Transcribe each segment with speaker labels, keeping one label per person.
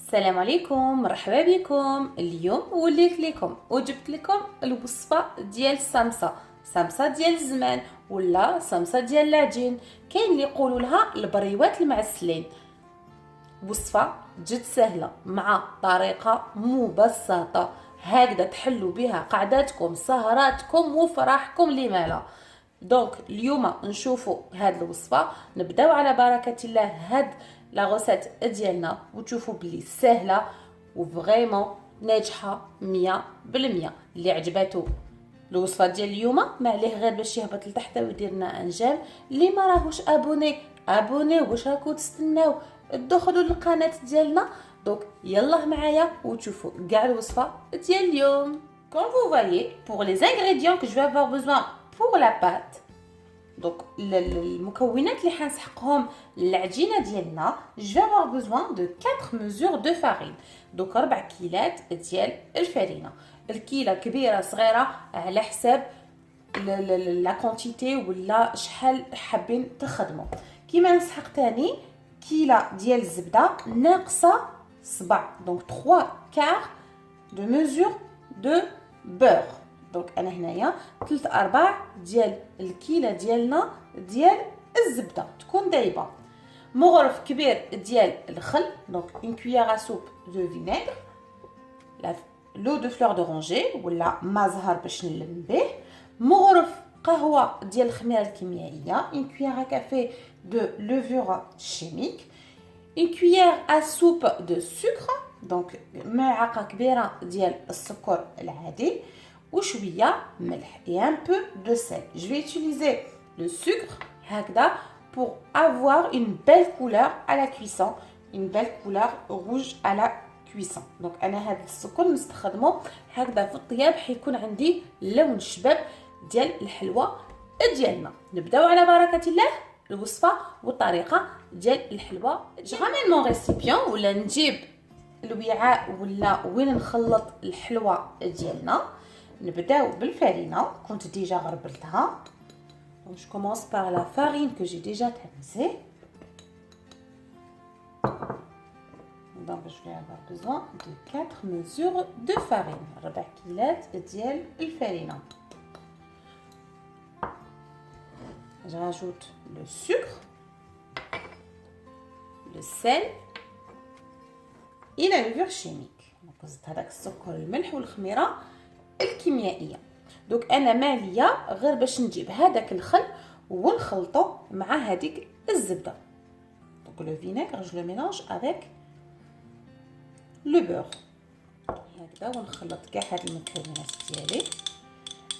Speaker 1: السلام عليكم، مرحبا بكم. اليوم وليت لكم وجبت لكم الوصفه ديال السمسه ديال الزمان ولا سمسه ديال العجين. كاين اللي يقولوا لها البريوات المعسلين. وصفه جد سهله مع طريقه مبسطه، هكذا تحلوا بها قعداتكم سهراتكم وفرحكم لما دونك اليوم نشوفوا هاد الوصفه. نبداو على بركه الله هاد لا غوسيت ديالنا وتشوفوا بلي سهله وفريمون ناجحه 100%. اللي عجباتو الوصفه ديال اليوم ما عليه غير باش يهبط لتحت ويدير لنا انجام. اللي ما راهوش ابوني واش راكو تستناو؟ ادخلوا للقناه ديالنا. دونك يلا معايا وتشوفوا كاع الوصفه ديال اليوم. Comme vous voyez, pour les ingrédients que je vais avoir besoin pour la pâte, donc المكونات اللي حنسحقهم للعجينه ديالنا، je vais avoir besoin de 4 mesures de farine. donc 4 كيلات ديال الفرينه. الكيله كبيره صغيره على حساب لا كونتيتي ولا شحال حابين تخدموا. كيما نسحق تاني كيله ديال الزبده ناقصه صبع، donc 3 quarts de mesure de beurre. دونك انا هنايا 3/4 ديال الكيله ديالنا ديال الزبده تكون دايبه. مغرف كبير ديال الخل، دونك اون كويير ا سوب دو فينيغر، لو دو فلور دورانجي ولا ما زهر باش نلم به. مغرف قهوه ديال الخميره الكيميائيه، اون كويير ا كافي دو لوفور شيميك، اون كويير ا سوب دو سكر، دونك ملعقه كبيره ديال السكر العادي وشويه ملح et un peu de sel. Je vais utiliser le sucre هكذا pour avoir une belle couleur à la cuisson, une belle couleur rouge à la cuisson. donc انا هذا السكر نستخدمه هكذا في الطياب حيكون عندي لون الشباب ديال الحلوه ديالنا. نبداو على بركه الله الوصفه والطريقه ديال الحلوه. جرامين مون ريسيبيون ولا نجيب الوعاء ولا وين نخلط الحلوه ديالنا. نبداو بالفرينه كنت ديجا غربلتها. donc je commence par la farine que j'ai déjà tamisée. donc je vais avoir besoin de 4 mesures de farine. 4 كيلات ديال الفرينه. je rajoute le sucre, le sel et la levure chimique. donc زدت هذاك السكر الملح والخميره الكيميائيه. دوك انا ماليه غير باش نجيب هذاك الخل ونخلطه مع هذيك الزبده. دونك لو فينيغر جو لو ميلانج افيك لو بور هكذا ونخلط كاع هاد المكونات ديالي.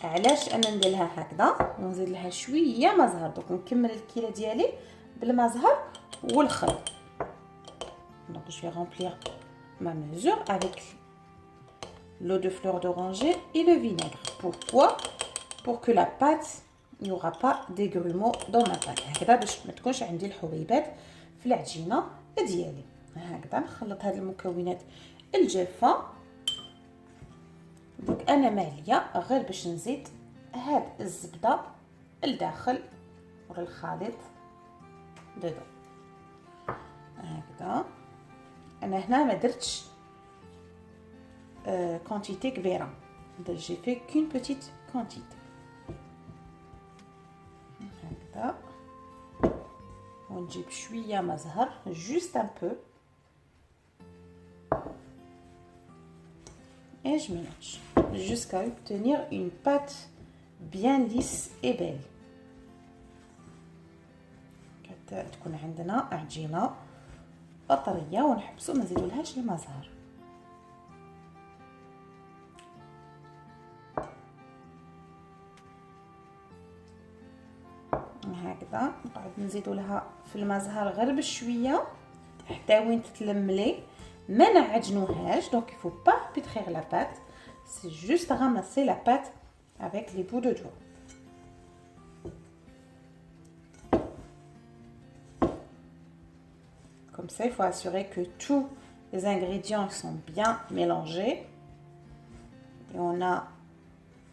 Speaker 1: علاش انا ندير لها هكذا ونزيد لها شويه ما زهر؟ دونك نكمل الكيله ديالي بالما زهر والخل. دونك جو vais remplir ma mesure avec l'eau de fleur d'oranger et le vinaigre. Pourquoi? Pour que la pâte, il n'y aura pas des grumeaux dans ma pâte. هكذا باش ما تكونش عندي الحبيبات في العجينه ديالي. هكذا نخلط هاد المكونات الجافه. دونك انا ماليه غير باش نزيد هاد الزبده لداخل ولا الخليط ددو. هكذا انا هنا ما درتش quantité كبيرة. j'ai fait qu'une petite quantité. هكذا ونجيب شوية ما زهر juste un peu et je mélange jusqu'à obtenir une pâte bien lisse et belle. حتى تكون عندنا عجينة طرية ونحبسو ما نزيدولهاش الماء زهر. هكذا نقعد نزيدو لها في الماء زهر غير بشويه حتى وين تتلملي، ما نعجنوهاش. دونك il faut pas pétrir la pâte, c'est juste ramasser la pâte avec les bouts de doigts. comme ça il faut assurer que tous les ingrédients sont bien mélangés et on a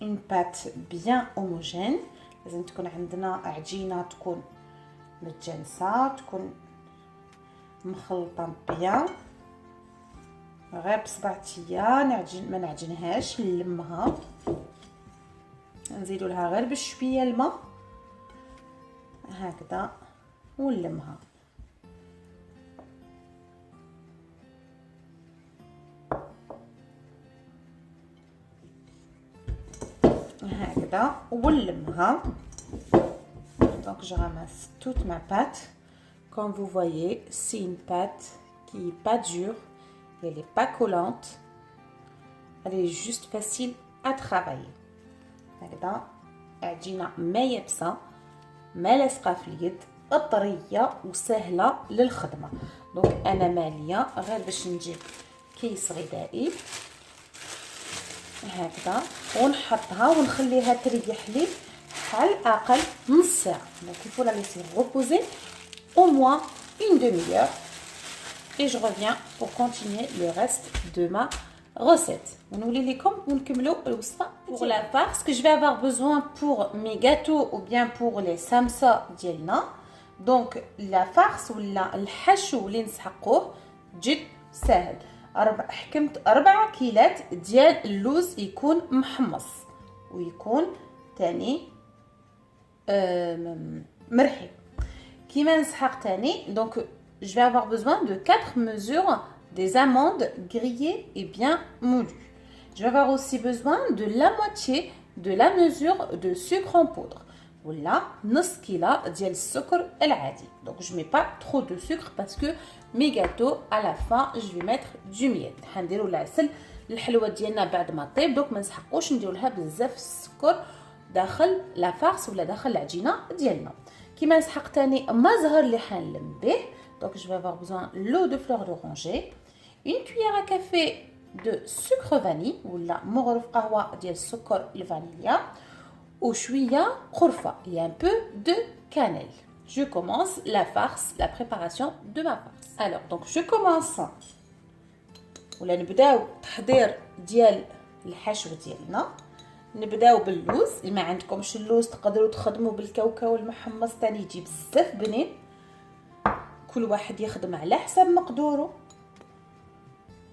Speaker 1: une pâte bien homogène. لازم تكون عندنا عجينه تكون متجانسه، تكون مخلطه بيان. غير بصبعتيا نعجن، ما نعجنهاش، نلمها، نزيدوا لها غير بشويه الماء هكذا ونلمها. هكذا ونلمها. Donc je ramasse toute ma pâte. Comme vous voyez, c'est une pâte qui est pas dure, elle est pas collante, elle est juste facile à travailler. هكذا عجينة ما يابسة ما لاصقة في اليد، طرية وسهلة للخدمة. دونك انا مالية غير باش نجيب كيس غذائي هكذا ونحطها ونخليها تريح لي على الاقل نص ساعه. دونك il faut la laisser reposer au moins une demi-heure et je reviens pour continuer le reste de ma recette. ونولي لكم ونكملوا الوصفه. pour la farce que je vais avoir besoin pour mes gâteaux ou bien pour les samsa ديالنا. donc la farce ولا الحشو اللي نسحقوه جد سهل. حكمت 4 كيلات ديال اللوز يكون محمص ويكون تاني مرحي. كيما نسحق تاني donc je vais avoir besoin de 4 mesures des amandes grillées et bien moulues. Je vais avoir aussi besoin de la moitié de la mesure de sucre en poudre ولا نص كيلة ديال السكر العادي. donc je mets pas trop de sucre parce que mes gâteaux à la fin je vais mettre du miel. حنديروا العسل الحلوه ديالنا بعد ما طيب، دوك ما نسحقوش نديروا لها بزاف السكر داخل لا فارس ولا داخل العجينه ديالنا. كيما نسحق تاني ما زهر اللي حنلم به. donc je vais avoir besoin l'eau de fleur d'oranger, une cuillère à café de sucre vanille ولا مغرف قهوه ديال السكر الفانيليا وشويه قرفه et un peu de cannelle. Je commence la farce, la préparation de ma farce. Alors donc je commence ولا نبداو تحضير ديال الحشو ديالنا. نبداو باللوز. ما عندكمش اللوز تقدروا تخدموا بالكاوكاو المحمص ثاني يجي بزاف بنين. كل واحد يخدم على حسب مقدوره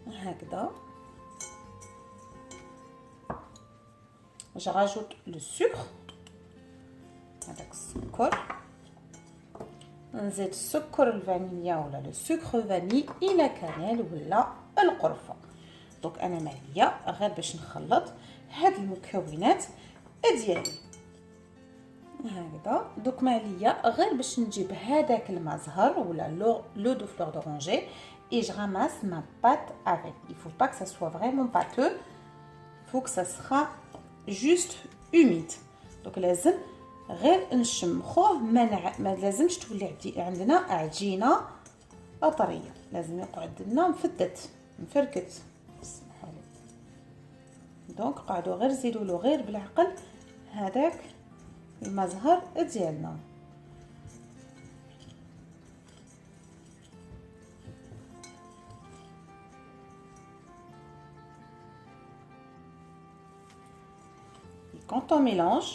Speaker 1: هكذا. je rajoute le sucre هذاك السكر. نزيد السكر الفانيليا ولا لو سكر فاني الى كانيل ولا القرفه. دونك انا ماليه غير باش نخلط هاد المكونات ديالي هكذا. دوك ماليه غير باش نجيب هذاك الماء زهر ولا لو دو فلور دورانجي et je ramasse ma pâte avec. Il faut pas que ça soit vraiment pâteux, il faut que ça sera juste humide. donc لازم غير نشمخوه، ما لازمش تولي عندنا عجينه طريه، لازم يقعد لنا مفدت مفركت. دونك قعدوا غير زيدوا له غير بالعقل هذاك المزهر ديالنا. quand on mélange,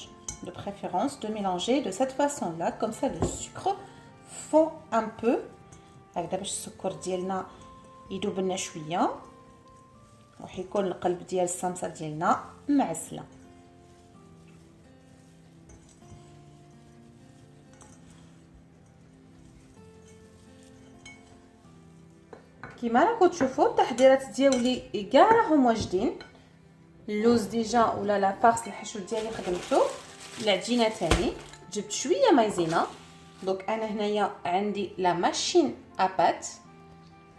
Speaker 1: de préférence de mélanger de cette façon là, comme ça le sucre fond un peu هكذا باش السكر ديالنا يذوب لنا شويه وحيكون القلب ديال الصمصه ديالنا معسله. كيما راكم تشوفوا التحضيرات ديالي كاع راهم واجدين. اللوز ديجا ولا لا فارس الحشو ديالي خدمته. العجينه تاني جبت شويه مايزينا. دونك انا هنايا عندي لا ماشين ابات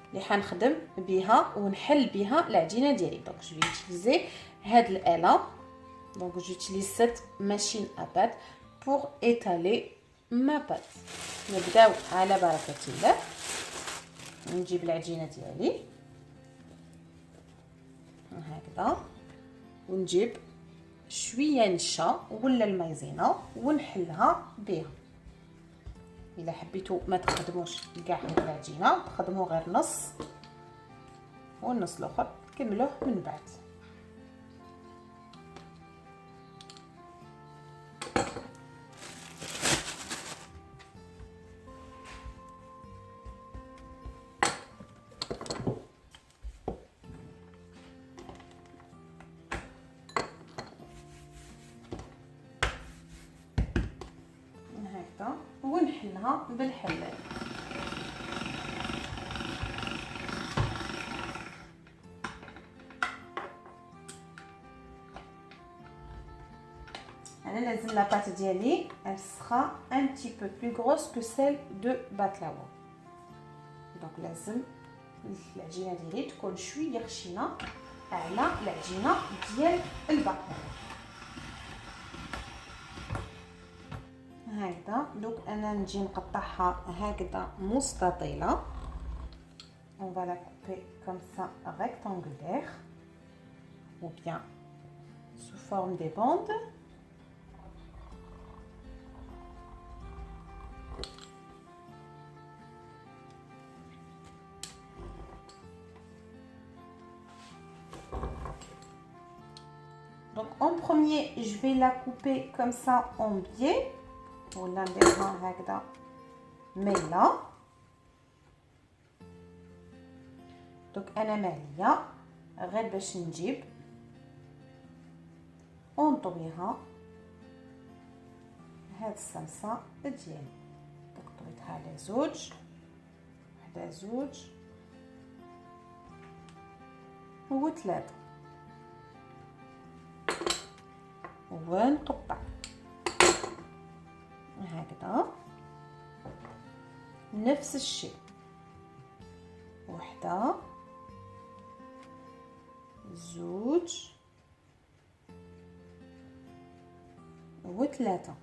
Speaker 1: اللي حنخدم بها ونحل بها العجينه ديالي. دونك جو يوتيليزي هاد الاله. دونك جو يوتيليز cette machine à pâte pour étaler ma pâte. نبداو على بركه الله. نجيب العجينه ديالي هكذا ونجيب شويه نشا ولا المايزينا ونحلها بها. الا حبيتوا ما تخدموش كاع هاد العجينه تخدموا غير نص والنص الاخر كملوه من بعد. نحلها بالحلال. انا لازم لا بات ديالي elle sera un petit peu plus grosse que celle de baklava. دونك لازم العجينه ديالي تكون شويه خشينه على العجينه ديال البقلاوه. هكذا دوك انا نجي نقطعها هكذا مستطيله. on va la couper comme ça rectangulaire ou bien sous forme des bandes. Donc en premier, je vais la couper comme ça en biais. ولا نديرها هكذا ميله. دوك انا معليا غير باش نجيب ونطويها هاد الصمصه ديالي. دوك طويتها على زوج، وحده زوج وثلاثه، ونقطع هكذا نفس الشيء، وحده زوج وثلاثه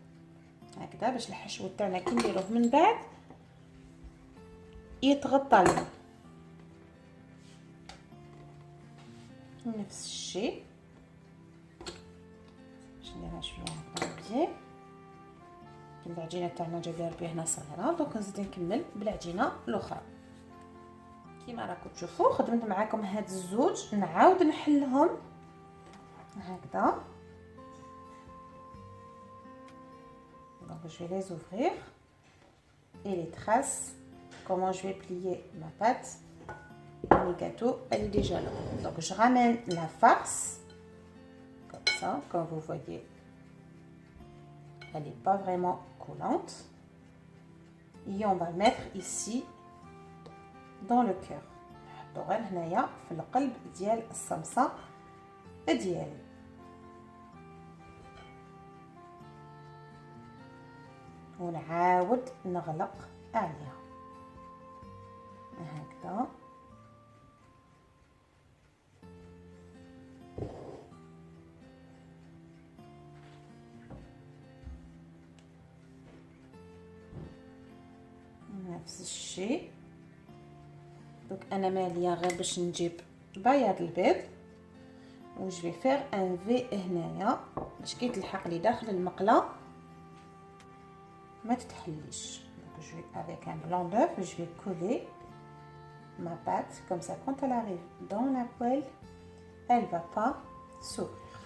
Speaker 1: هكذا باش الحشو تاعنا كي نديروه من بعد يتغطى لنا. نفس الشيء باش نديرها شويه هكذا مزيان. العجينه تاعنا جايه ربي هنا صغيره، دونك نزيد نكمل بالعجينه الاخرى. كيما راكم تشوفوا خدمت معاكم هاد الزوج، نعاود نحلهم هكذا. donc je vais les ouvrir et les traces comment je vais plier ma pâte. Le gâteau elle est déjà là, donc je ramène la farce comme ça, comme vous voyez elle n'est pas vraiment collante, et on va le mettre ici dans le cœur. نحطو غير هنايا في القلب ديال الصمصه ديالي. ونعاود نغلق عليها هكذا. نفس الشيء. دوك انا ماليه غير باش نجيب بياض البيض و جو في فير ان في هنايا باش كي تلحق لي داخل المقله ما تتحليش. donc je vais avec un blanc d'œuf je vais coller ma pâte comme ça quand elle arrive dans la poêle elle va pas s'ouvrir.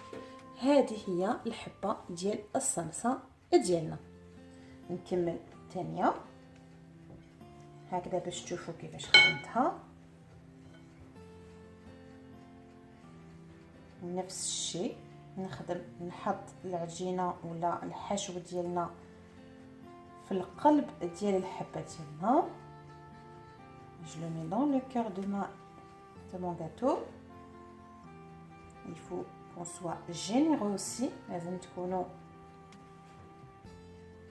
Speaker 1: هذه هي الحبه ديال الصلصه ديالنا. نكمل الثانيه هكذا باش تشوفوا كيفاش خدمتها. نفس الشيء نخدم، نحط العجينه ولا الحشو ديالنا في القلب ديال الحبه ديالنا. je le mets dans le cœur de mon gâteau. il faut qu'on soit généreux aussi. لازم تكونوا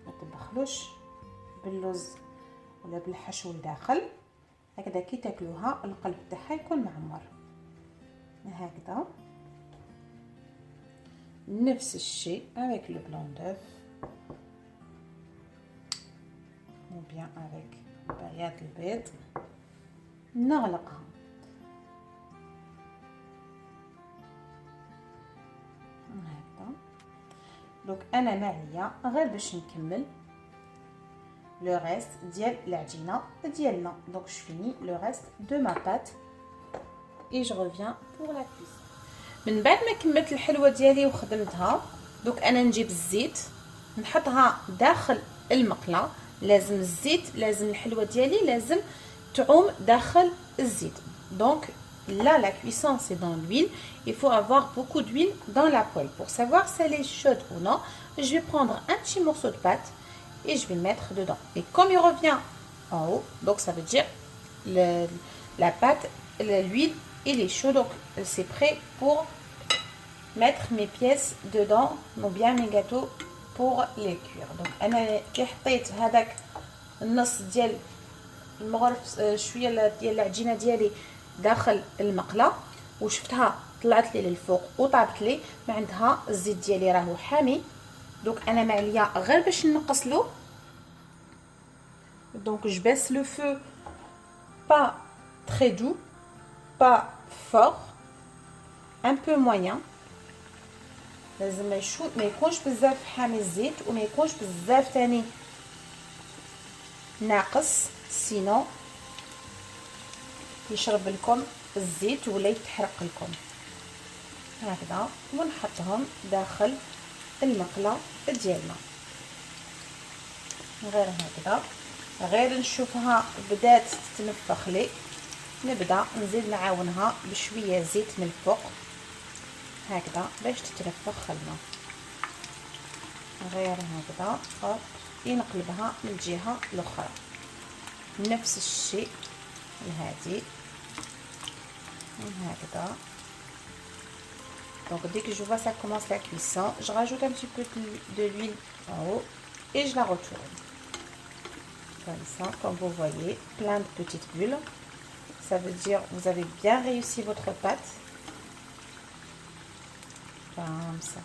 Speaker 1: ما تبخلوش باللوز ولا بالحشو الداخل، هكذا كي تاكلوها القلب تاعها يكون معمر. هكذا نفس الشيء avec le blanc d'œuf ou bien avec بياض البيض. نغلقها هكذا. دونك انا معليا غير باش نكمل le reste ديال العجينه ديالنا. donc je finis le reste de ma pâte et je reviens pour la cuisson. من بعد ما كملت الحلوه ديالي وخدمتها، دوك انا نجيب الزيت نحطها داخل المقله. لازم الزيت، لازم الحلوه ديالي لازم تعوم داخل الزيت. donc là la cuisson c'est dans l'huile. il faut avoir beaucoup d'huile dans la poêle pour savoir si elle est chaude ou non. je vais prendre un petit morceau de pâte et je vais le mettre dedans. Et comme il revient en haut, donc ça veut dire la pâte, l'huile, il est chaud, donc c'est prêt pour mettre mes pièces dedans, ou bien mes gâteaux pour les cuire. Donc انا كي حطيت هذاك النص ديال المغرف شويه ديال العجينه ديالي داخل المقله وشفتها طلعت لي للفوق وطابت لي، ما عندها الزيت ديالي راهو حامي، دونك انا ما عليا غير باش نقص له. دونك je baisse le feu pas très doux, pas fort, un peu moyen. لازم ما يكونش بزاف حامي الزيت وما يكونش بزاف تاني ناقص، سينو يشرب لكم الزيت ولا يتحرق لكم. هكذا ونحطهم داخل المقله ديالنا غير هكذا. غير نشوفها بدات تتنفخ لي، نبدا نزيد نعاونها بشويه زيت من الفوق هكذا باش تتنفخ لنا. غير هكذا نقلبها من الجهه الاخرى نفس الشيء الهادي هكذا. Donc dès que je vois ça commence la cuisson, je rajoute un petit peu de l'huile en haut et je la retourne. Comme ça, comme vous voyez, plein de petites bulles. Ça veut dire vous avez bien réussi votre pâte. Comme ça.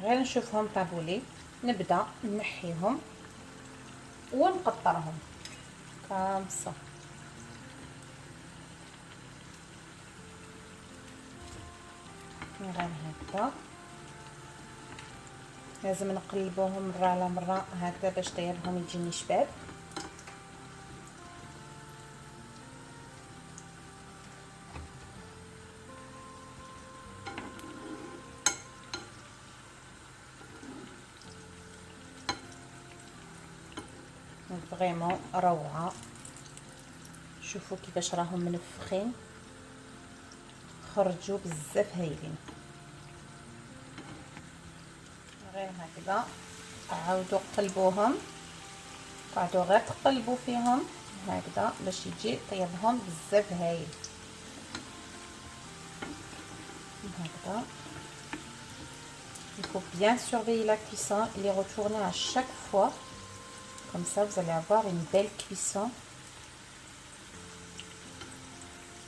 Speaker 1: غير نشوفهم طابولي نبدا نحيهم ونقطرهم كامصه. غير هكذا لازم نقلبوهم مره على مره هكذا باش طيابهم يجيني شباب. فريمون روعه، شوفوا كيفاش راهم منفخين، خرجوا بزاف هايلين. غير هكذا عاودوا قلبوهم، قعدوا غير تقلبوا فيهم هكذا باش يجي طيبهم بزاف هايل هكذا. Il faut bien surveiller la cuisson et les retourner à chaque fois. Comme ça, vous allez avoir une belle cuisson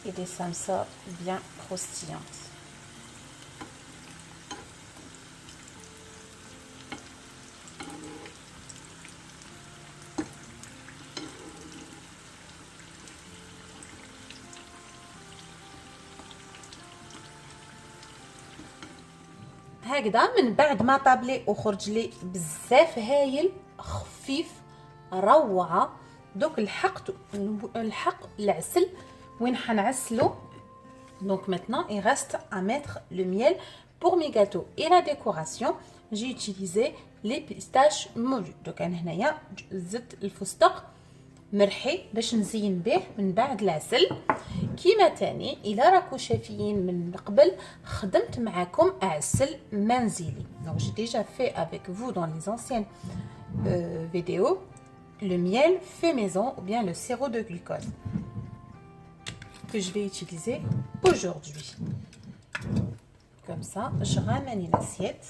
Speaker 1: et des samsa bien croustillantes. هكذا من بعد ما طابلي وخرج لي بزاف هايل خفيف روعه. دوك الحق العسل وين حنعسلو. Donc maintenant il reste à mettre le miel pour mes gâteaux et la décoration. J'ai utilisé les pistaches moulues. Donc انا هنايا زدت الفستق مرحي باش نزين به من بعد العسل. كيما تاني الا راكو شافيين من قبل خدمت معكم عسل منزلي. Donc j'ai déjà fait avec vous dans les anciennes vidéos le miel fait maison ou bien le sirop de glucose que je vais utiliser aujourd'hui. comme ça. Je ramène une assiette.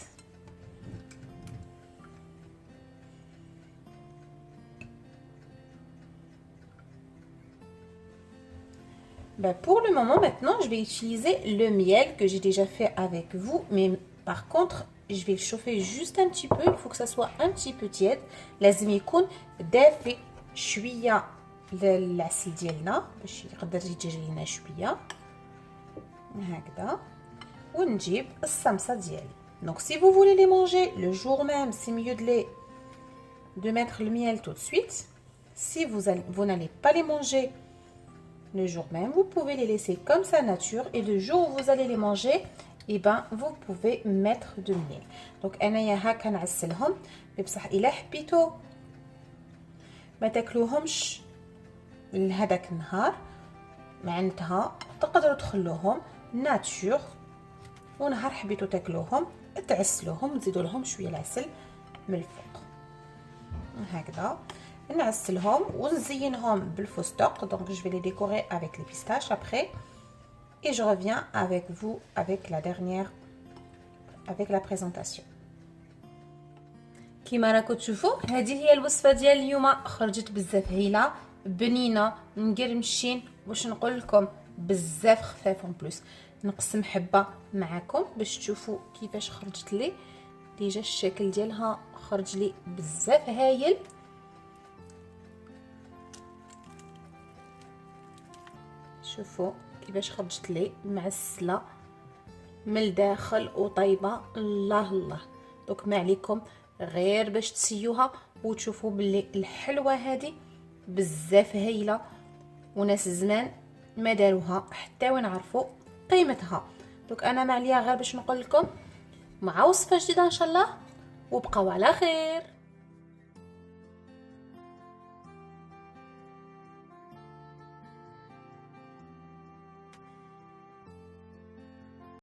Speaker 1: Pour le moment, maintenant, je vais utiliser le miel que j'ai déjà fait avec vous. Mais par contre, je vais le chauffer juste un petit peu. Il faut que ça soit un petit peu tiède. لازم يكون دافئ شوية العسل ديالنا باش يقدر يتجري لنا شوية هكذا. ونجيب الصمصة ديالي. Donc si vous voulez les manger le jour même, c'est mieux de mettre le miel tout de suite. Si vous n'allez pas les manger le jour même, vous pouvez les laisser comme ça nature, et le jour où vous allez les manger, et ben vous pouvez mettre de miel. Donc انايا هكا نعسلهم. بصح الا حبيتو ما تاكلوهمش لهداك النهار معناتها تقدروا تخلوهم ناتور، ونهار حبيتو تاكلوهم تعسلوهم وتزيدوا لهم شويه العسل من الفوق هكذا. نعسلهم ونزينهم بالفستق. Donc je vais les décorer avec les pistaches après, et je reviens avec vous avec la présentation. كيما راكم تشوفوا هذه هي الوصفه ديال اليوم. خرجت بزاف هايله بنينه مقرمشين، واش نقول لكم بزاف خفاف. اون بليس نقسم حبه معكم باش تشوفوا كيفاش خرجت لي. ديجا الشكل ديالها خرج لي بزاف هايل. شوفوا كيفاش خرجت لي معسله من الداخل وطيبه. الله الله. دوك ما عليكم غير باش تسيوها وتشوفوا باللي الحلوه هذه بزاف هايله، وناس زمان ما داروها حتى ونعرفوا قيمتها. دوك انا ما عليا غير باش نقول لكم مع وصفه جديده ان شاء الله، وبقاو على خير.